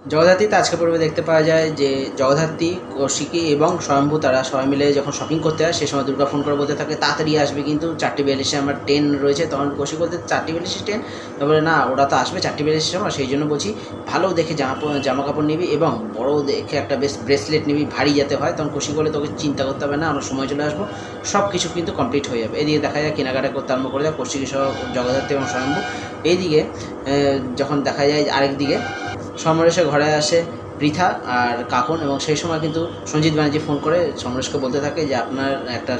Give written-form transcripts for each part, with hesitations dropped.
জগদ্ধাত্রীতে আজকে পর্বে দেখতে পাওয়া যায় যে জগদ্ধাত্রী, কৌশিকী এবং স্বয়ম্ভু তারা সবাই মিলে যখন শপিং করতে হয় সেই সময় দুর্গা ফোন করে বলতে থাকে তাড়াতাড়ি আসবে, কিন্তু 4:42 আমার ট্রেন রয়েছে। তখন কৌশিক বলতে 4:42 ট্রেন, তারপরে না ওরা তো আসবে 4:42 সময়, সেই জন্য বলছি ভালো দেখে জামা কাপড় নিবি এবং বড় দেখে একটা বেশ ব্রেসলেট নিবি, ভারী যাতে হয়। তখন কৌশিক বলে তোকে চিন্তা করতে হবে না, আমরা সময় চলে আসবো, সব কিছু কিন্তু কমপ্লিট হয়ে যাবে। এদিকে দেখা যায় কেনাকাটা করতে আরম্ভ করে দেয় কৌশিকী সহ জগদ্ধাত্রী এবং স্বয়ম্ভু। এইদিকে যখন দেখা যায় আরেকদিকে সমরেশের ঘরে আসে পৃথা আর কাকন, এবং সেই সময় কিন্তু সঞ্জিত ব্যানার্জি ফোন করে সমরেশকে বলতে থাকে যে আপনার একটা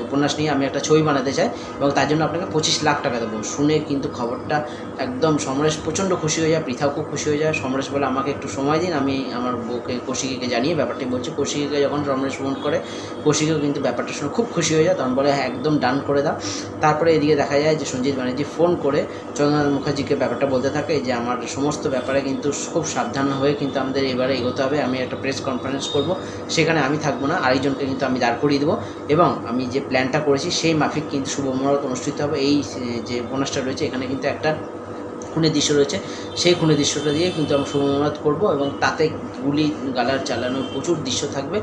উপন্যাস নিয়ে আমি একটা ছবি বানাতে চাই এবং তার জন্য আপনাকে 25 লাখ টাকা দেবো। শুনে কিন্তু খবরটা একদম সমরেশ প্রচণ্ড খুশি হয়ে যায়, পৃথাও খুব খুশি হয়ে যায়। সমরেশ বলে আমাকে একটু সময় দিন, আমি আমার বউকে কৌশিকীকে জানিয়ে ব্যাপারটি বলছি। কৌশিকীকে যখন সমরেশ ফোন করে কৌশিকীও কিন্তু ব্যাপারটা শুনে খুব খুশি হয়ে যায়, তখন বলে হ্যাঁ একদম ডান করে দাও। তারপরে এদিকে দেখা যায় যে সঞ্জিত ব্যানার্জি ফোন করে চন্দ্রনাথ মুখার্জিকে ব্যাপারটা বলতে থাকে যে আমার সমস্ত ব্যাপারে কিন্তু খুব সাবধান হয়ে কিন্তু আমাদের এবারে এগোতে হবে। আমি একটা প্রেস কনফারেন্স করব, সেখানে আমি থাকবো না, আরেকজনকে কিন্তু আমি দাঁড় করিয়ে দেবো এবং আমি যে প্ল্যানটা করেছি সেই মাফিক কিন্তু শুভ মুহূর্ত অনুষ্ঠিত হবে। এই যে উপন্যাসটা রয়েছে এখানে কিন্তু একটা খুনের দৃশ্য রয়েছে, সেই খুনের দৃশ্যটা দিয়ে কিন্তু আমরা শুভ মুহূর্ত করবো এবং তাতে গুলি গালার চালানোর প্রচুর দৃশ্য থাকবে।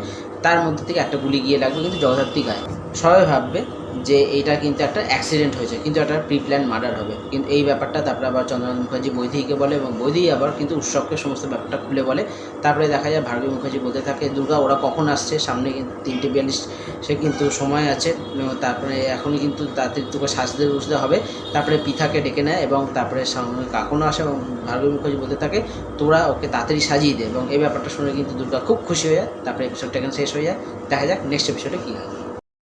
তার মধ্যে থেকে একটা গুলি গিয়ে লাগবে কিন্তু জগদ্ধাত্রী গায়ে। সবাই ভাববে যে এইটা কিন্তু একটা অ্যাক্সিডেন্ট হয়েছে, কিন্তু একটা প্রি প্ল্যান মার্ডার হবে। কিন্তু এই ব্যাপারটা তারপরে আবার চন্দ্রনাথ মুখার্জি বৈদেহীকে বলে এবং বৈদেহী আবার কিন্তু উৎসবকে সমস্ত ব্যাপারটা খুলে বলে। তারপরে দেখা যায় ভার্গবী মুখার্জি বলতে থাকে দুর্গা ওরা কখন আসছে, সামনে কিন্তু 3:42 সে কিন্তু সময় আছে, তারপরে এখনই কিন্তু তাড়াতাড়ি তোকে সাজতে বসতে হবে। তারপরে পৃথাকে ডেকে নেয় এবং তারপরে সামনে কাকনও আসে এবং ভার্গবী মুখার্জি বলতে থাকে তোরা ওকে তাড়াতাড়ি সাজিয়ে দে, এবং এই ব্যাপারটা শুনে কিন্তু দুর্গা খুব খুশি হয়ে যায়। তারপরে এপিসোডটা এখানে শেষ হয়ে যায়। দেখা যাক নেক্সট এপিসোডে কী হয়।